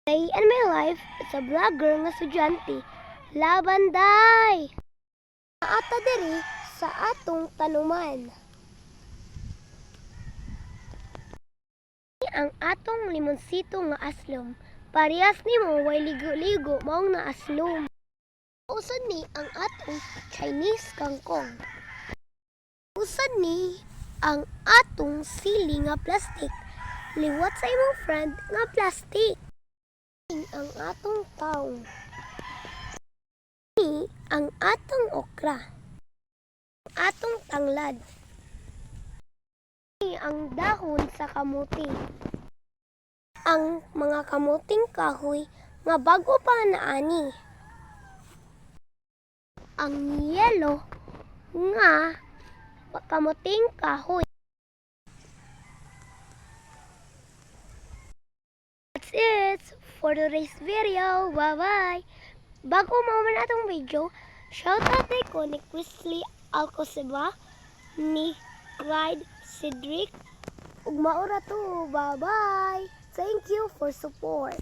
Day in my life, it's a vlogger nga estudyante. Laban day! Naata diri sa atong tanuman. Ang atong limonsito nga aslom. Parehas nimo way ligo-ligo maong na aslom. Usad ni ang atong Chinese kangkong. Usad ni ang atong sili nga plastic. Liwat sa imong friend nga plastic. Ang atong taong. Ni ang atong okra. Atong tanglad. Ni ang dahon sa kamuti. Ang mga kamuting kahoy nga bago pa naani. Ang yelo nga kamuting kahoy. That's it for today's video. Bye-bye! Bago mauman atong video, shoutout ko ni Chrisley Alcoseba, ni Clyde Cedric, ug maura to. Bye-bye! Thank you for support.